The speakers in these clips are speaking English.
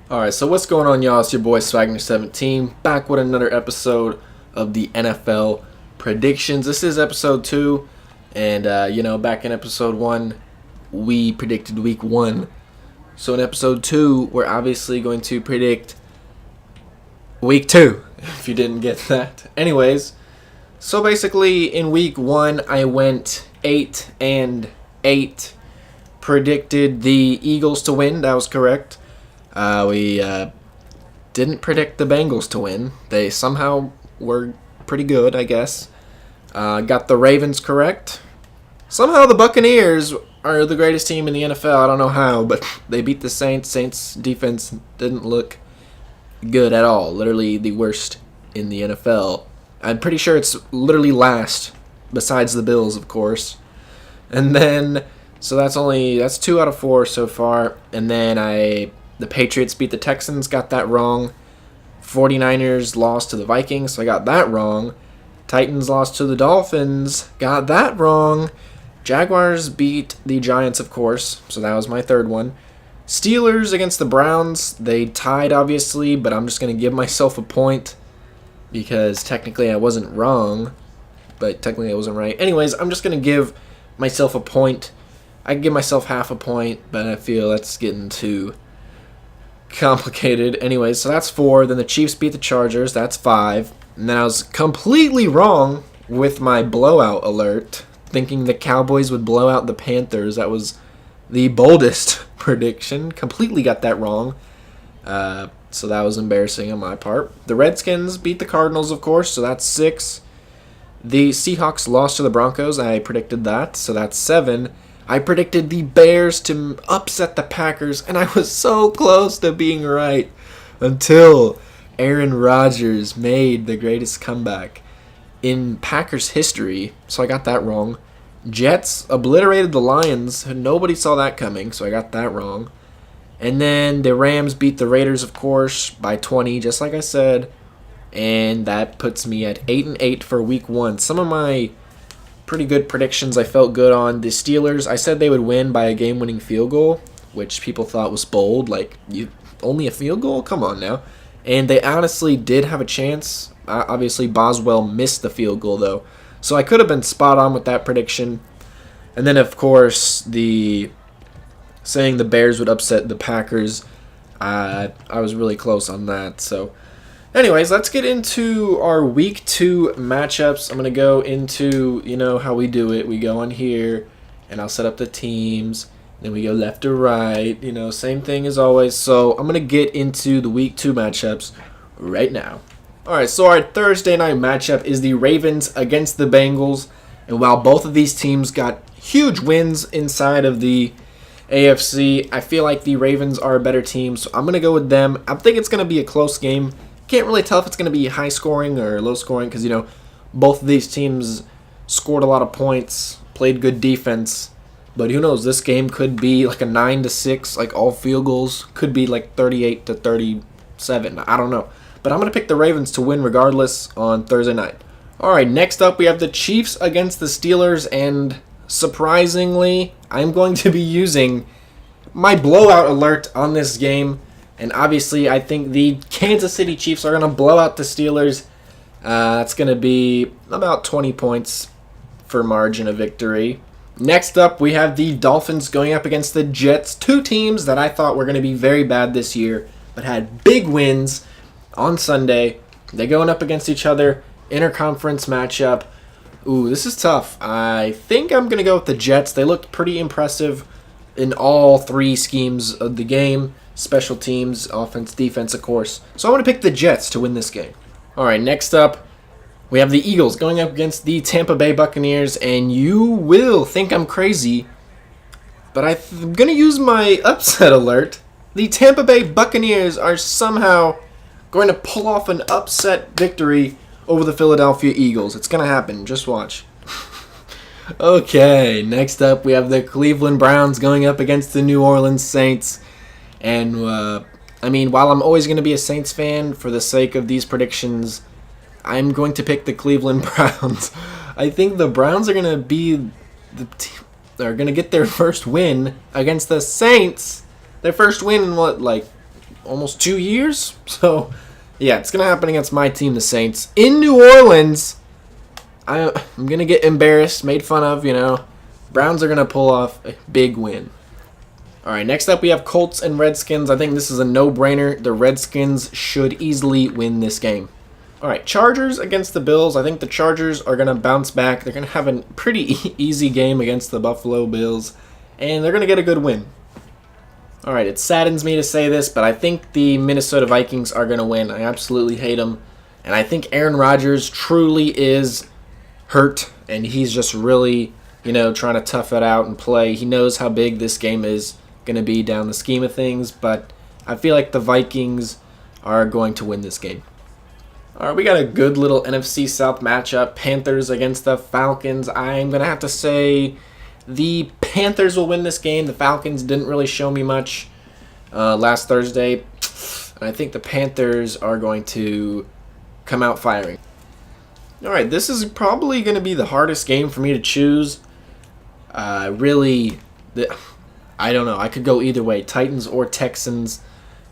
Alright, so what's going on, y'all? It's your boy Swagner17 back with another episode of the NFL predictions. This is episode 2, and back in episode 1, we predicted week 1. So in episode 2, we're obviously going to predict week 2, if you didn't get that. Anyways, so basically in week 1, I went 8-8, predicted the Eagles to win. That was correct. We didn't predict the Bengals to win. They somehow were pretty good, I guess. Got the Ravens correct. Somehow the Buccaneers are the greatest team in the NFL. I don't know how, but they beat the Saints. Saints defense didn't look good at all. Literally the worst in the NFL. I'm pretty sure it's literally last, besides the Bills, of course. And then, so that's 2 out of 4 so far. And then the Patriots beat the Texans, got that wrong. 49ers lost to the Vikings, so I got that wrong. Titans lost to the Dolphins, got that wrong. Jaguars beat the Giants, of course, so that was my third one. Steelers against the Browns, they tied, obviously, but I'm just going to give myself a point because technically I wasn't wrong, but technically I wasn't right. Anyways, I'm just going to give myself a point. I can give myself half a point, but I feel that's getting too complicated. Anyways, so that's 4. Then the Chiefs beat the Chargers. That's 5. And then I was completely wrong with my blowout alert, thinking the Cowboys would blow out the Panthers. That was the boldest prediction. Completely got that wrong. So that was embarrassing on my part. The Redskins beat the Cardinals, of course, so that's 6. The Seahawks lost to the Broncos. I predicted that, so that's 7. I predicted the Bears to upset the Packers, and I was so close to being right until Aaron Rodgers made the greatest comeback in Packers history, so I got that wrong. Jets obliterated the Lions. Nobody saw that coming, so I got that wrong. And then the Rams beat the Raiders, of course, by 20, just like I said, and that puts me at 8-8 for week 1. Some of my pretty good predictions I felt good on. The Steelers, I said they would win by a game-winning field goal, which people thought was bold. Like, only a field goal? Come on now. And they honestly did have a chance. Obviously, Boswell missed the field goal, though. So I could have been spot on with that prediction. And then, of course, saying the Bears would upset the Packers, I was really close on that. So anyways, let's get into our week 2 matchups. I'm going to go into, how we do it. We go on here, and I'll set up the teams. Then we go left to right. Same thing as always. So I'm going to get into the week 2 matchups right now. All right, so our Thursday night matchup is the Ravens against the Bengals. And while both of these teams got huge wins inside of the AFC, I feel like the Ravens are a better team, so I'm going to go with them. I think it's going to be a close game. Can't really tell if it's going to be high scoring or low scoring because, both of these teams scored a lot of points, played good defense. But who knows, this game could be like a 9-6, like all field goals. Could be like 38-37. I don't know. But I'm going to pick the Ravens to win regardless on Thursday night. All right, next up we have the Chiefs against the Steelers, and surprisingly, I'm going to be using my blowout alert on this game. And obviously, I think the Kansas City Chiefs are going to blow out the Steelers. That's going to be about 20 points for margin of victory. Next up, we have the Dolphins going up against the Jets. 2 teams that I thought were going to be very bad this year, but had big wins on Sunday. They're going up against each other. Interconference matchup. Ooh, this is tough. I think I'm going to go with the Jets. They looked pretty impressive in all 3 schemes of the game. Special teams, offense, defense, of course. So I'm going to pick the Jets to win this game. All right, next up, we have the Eagles going up against the Tampa Bay Buccaneers. And you will think I'm crazy, but I'm going to use my upset alert. The Tampa Bay Buccaneers are somehow going to pull off an upset victory over the Philadelphia Eagles. It's going to happen. Just watch. Okay, next up we have the Cleveland Browns going up against the New Orleans Saints. And, while I'm always going to be a Saints fan, for the sake of these predictions, I'm going to pick the Cleveland Browns. I think the Browns are going to be they're going to get their first win against the Saints. Their first win in almost 2 years. So, yeah, it's going to happen against my team, the Saints, in New Orleans. I'm going to get embarrassed, made fun of, Browns are going to pull off a big win. All right, next up we have Colts and Redskins. I think this is a no-brainer. The Redskins should easily win this game. All right, Chargers against the Bills. I think the Chargers are going to bounce back. They're going to have a pretty easy game against the Buffalo Bills, and they're going to get a good win. All right, it saddens me to say this, but I think the Minnesota Vikings are going to win. I absolutely hate them, and I think Aaron Rodgers truly is hurt, and he's just really, trying to tough it out and play. He knows how big this game is going to be down the scheme of things, but I feel like the Vikings are going to win this game. All right, we got a good little NFC South matchup. Panthers against the Falcons. I'm going to have to say the Panthers will win this game. The Falcons didn't really show me much last Thursday, and I think the Panthers are going to come out firing. All right, this is probably going to be the hardest game for me to choose. I don't know. I could go either way, Titans or Texans,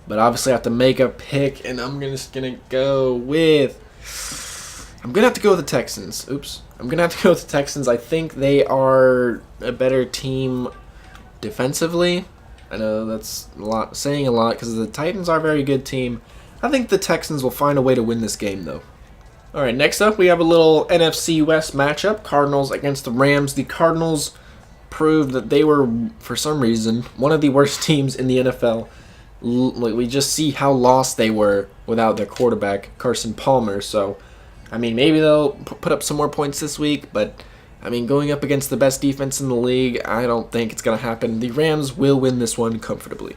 but obviously I have to make a pick, and I'm just going to go with... I'm going to have to go with the Texans. I'm going to have to go with the Texans. I think they are a better team defensively. I know that's saying a lot because the Titans are a very good team. I think the Texans will find a way to win this game, though. All right, next up we have a little NFC West matchup, Cardinals against the Rams. The Cardinals proved that they were, for some reason, one of the worst teams in the NFL. We just see how lost they were without their quarterback, Carson Palmer. So, maybe they'll put up some more points this week, but, going up against the best defense in the league, I don't think it's going to happen. The Rams will win this one comfortably.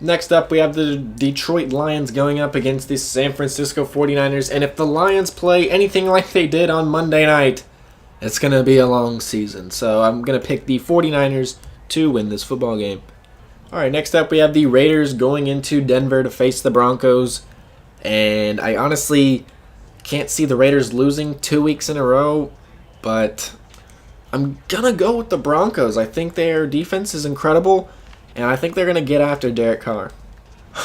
Next up, we have the Detroit Lions going up against the San Francisco 49ers, and if the Lions play anything like they did on Monday night, it's going to be a long season. So I'm going to pick the 49ers to win this football game. All right, next up we have the Raiders going into Denver to face the Broncos. And I honestly can't see the Raiders losing 2 weeks in a row, but I'm going to go with the Broncos. I think their defense is incredible, and I think they're going to get after Derek Carr.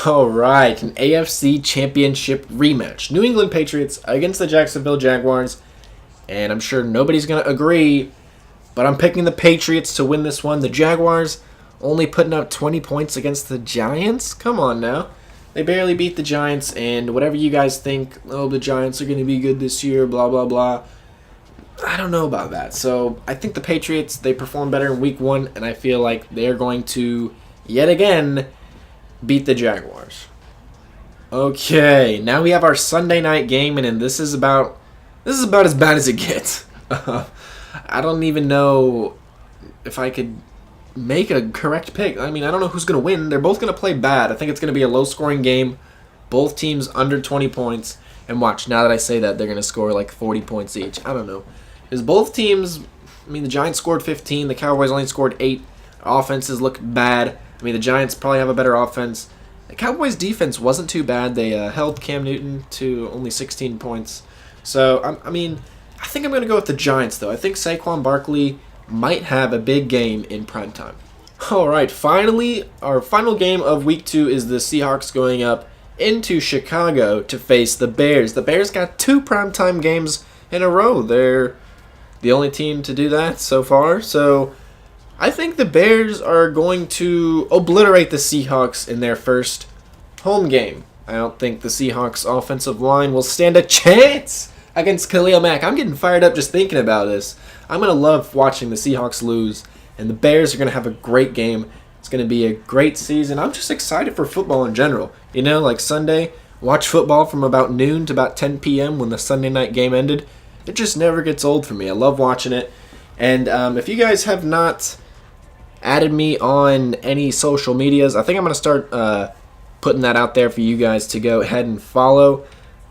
All right, an AFC Championship rematch. New England Patriots against the Jacksonville Jaguars. And I'm sure nobody's going to agree, but I'm picking the Patriots to win this one. The Jaguars only putting up 20 points against the Giants? Come on now. They barely beat the Giants, and whatever you guys think, the Giants are going to be good this year, blah, blah, blah. I don't know about that. So I think the Patriots, they perform better in week 1, and I feel like they're going to, yet again, beat the Jaguars. Okay, now we have our Sunday night game, and this is about as bad as it gets. I don't even know if I could make a correct pick. I don't know who's going to win. They're both going to play bad. I think it's going to be a low-scoring game. Both teams under 20 points. And watch, now that I say that, they're going to score like 40 points each. I don't know. Because both teams, the Giants scored 15. The Cowboys only scored 8. Offenses look bad. The Giants probably have a better offense. The Cowboys' defense wasn't too bad. They held Cam Newton to only 16 points. So, I think I'm going to go with the Giants, though. I think Saquon Barkley might have a big game in primetime. All right, finally, our final game of Week 2 is the Seahawks going up into Chicago to face the Bears. The Bears got 2 primetime games in a row. They're the only team to do that so far. So, I think the Bears are going to obliterate the Seahawks in their first home game. I don't think the Seahawks offensive line will stand a chance against Khalil Mack. I'm getting fired up just thinking about this. I'm going to love watching the Seahawks lose, and the Bears are going to have a great game. It's going to be a great season. I'm just excited for football in general. Like Sunday, watch football from about noon to about 10 p.m. when the Sunday night game ended. It just never gets old for me. I love watching it. And if you guys have not added me on any social medias, I think I'm going to start putting that out there for you guys to go ahead and follow.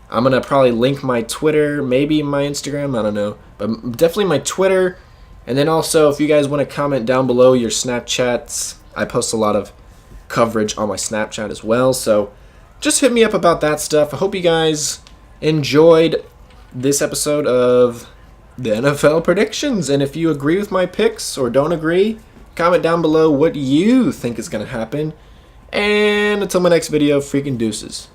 I'm going to probably link my Twitter, maybe my Instagram, I don't know. But definitely my Twitter. And then also, if you guys want to comment down below your Snapchats, I post a lot of coverage on my Snapchat as well. So just hit me up about that stuff. I hope you guys enjoyed this episode of the NFL predictions. And if you agree with my picks or don't agree, comment down below what you think is going to happen. And until my next video, freaking deuces.